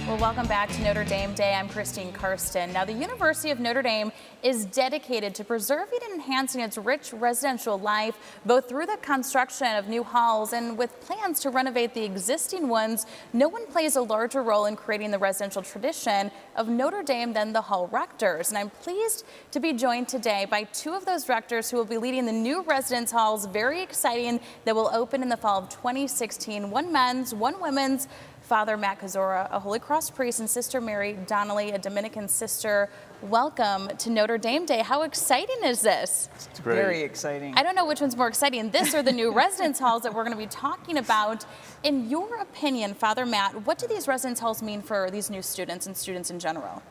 Well, welcome back to Notre Dame Day. I'm Christine Karsten. Now, the University of Notre Dame is dedicated to preserving and enhancing its rich residential life, both through the construction of new halls and with plans to renovate the existing ones. No one plays a larger role in creating the residential tradition of Notre Dame than the hall rectors. And I'm pleased to be joined today by two of those rectors who will be leading the new residence halls, very exciting, that will open in the fall of 2016. One men's, one women's. Father Matt Kuczora, a Holy Cross priest, and Sister Mary Donnelly, a Dominican sister. Welcome to Notre Dame Day. How exciting is this? It's great. Very exciting. I don't know which one's more exciting, this or the new residence halls that we're going to be talking about. In your opinion, Father Matt, what do these residence halls mean for these new students and students in general?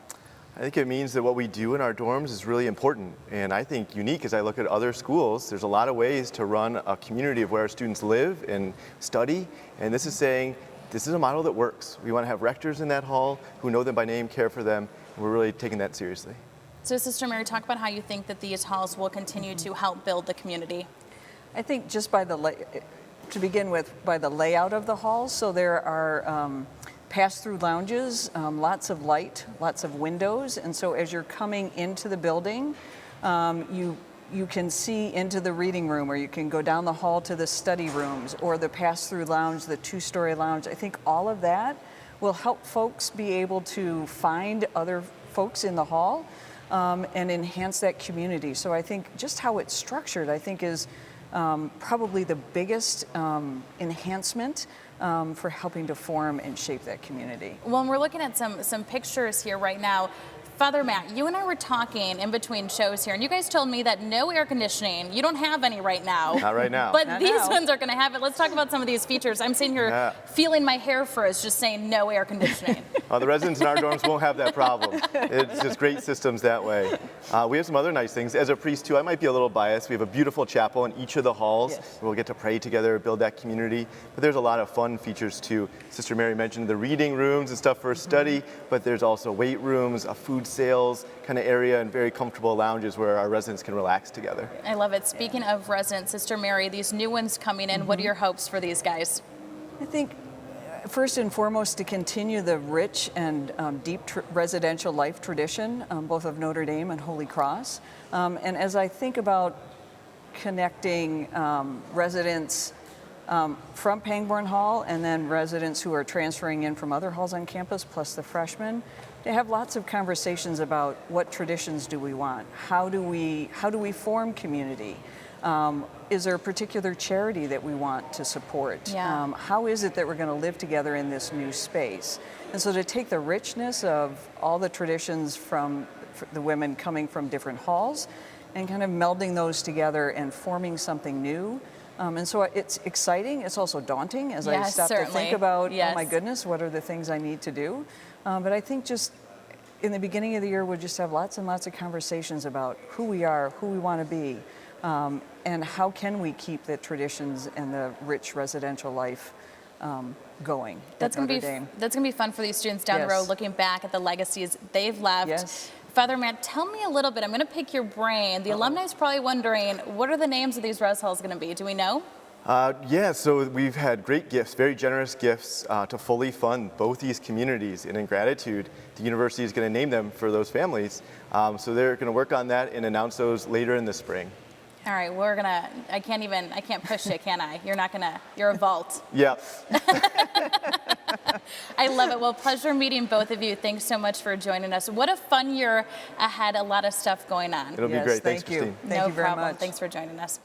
I think it means that what we do in our dorms is really important, and I think unique as I look at other schools. There's a lot of ways to run a community of where our students live and study, and this is saying this is a model that works. We want to have rectors in that hall who know them by name, care for them, and we're really taking that seriously. So, Sister Mary, talk about how you think that these halls will continue to help build the community. I think just by to begin with, by the layout of the halls. So there are pass-through lounges, lots of light, lots of windows, and so as you're coming into the building, you can see into the reading room, or you can go down the hall to the study rooms, or the pass-through lounge, the two-story lounge. I think all of that will help folks be able to find other folks in the hall and enhance that community. So I think just how it's structured, I think, is probably the biggest enhancement for helping to form and shape that community. Well, and we're looking at some pictures here right now. Father Matt, you and I were talking in between shows here, and you guys told me that no air conditioning. You don't have any right now. Not right now. But Not these now. ones are going to have it. Let's talk about some of these features. I'm sitting here feeling my hair frizz just saying no air conditioning. The residents in our dorms won't have that problem. It's just great systems that way. We have some other nice things. As a priest, too, I might be a little biased. We have a beautiful chapel in each of the halls. Yes. Where we'll get to pray together, build that community. But there's a lot of fun features, too. Sister Mary mentioned the reading rooms and stuff for study, but there's also weight rooms, a food sales kind of area, and very comfortable lounges where our residents can relax together. I love it. Speaking of residents, Sister Mary, these new ones coming in, what are your hopes for these guys? I think first and foremost to continue the rich and deep residential life tradition, both of Notre Dame and Holy Cross. And as I think about connecting residents from Pangborn Hall and then residents who are transferring in from other halls on campus, plus the freshmen, they have lots of conversations about what traditions do we want? How do we form community? Is there a particular charity that we want to support? Yeah. How is it that we're going to live together in this new space? And so to take the richness of all the traditions from the women coming from different halls and kind of melding those together and forming something new. And so it's exciting. It's also daunting as I stop to think about, oh my goodness, what are the things I need to do? But I think just in the beginning of the year, we'll just have lots and lots of conversations about who we are, who we want to be, and how can we keep the traditions and the rich residential life going. That's going to be fun for these students down the road, looking back at the legacies they've left. Yes. Father Matt, tell me a little bit. I'm going to pick your brain. The alumni is probably wondering, what are the names of these res halls going to be? Do we know? Yeah, so we've had great gifts, very generous gifts to fully fund both these communities. And in gratitude, the university is going to name them for those families. So they're going to work on that and announce those later in the spring. All right, I can't push it, can I? You're a vault. Yeah. I love it. Well, pleasure meeting both of you. Thanks so much for joining us. What a fun year ahead, a lot of stuff going on. It'll be great. Thanks, Christine. Thank you very problem. much. Thanks for joining us.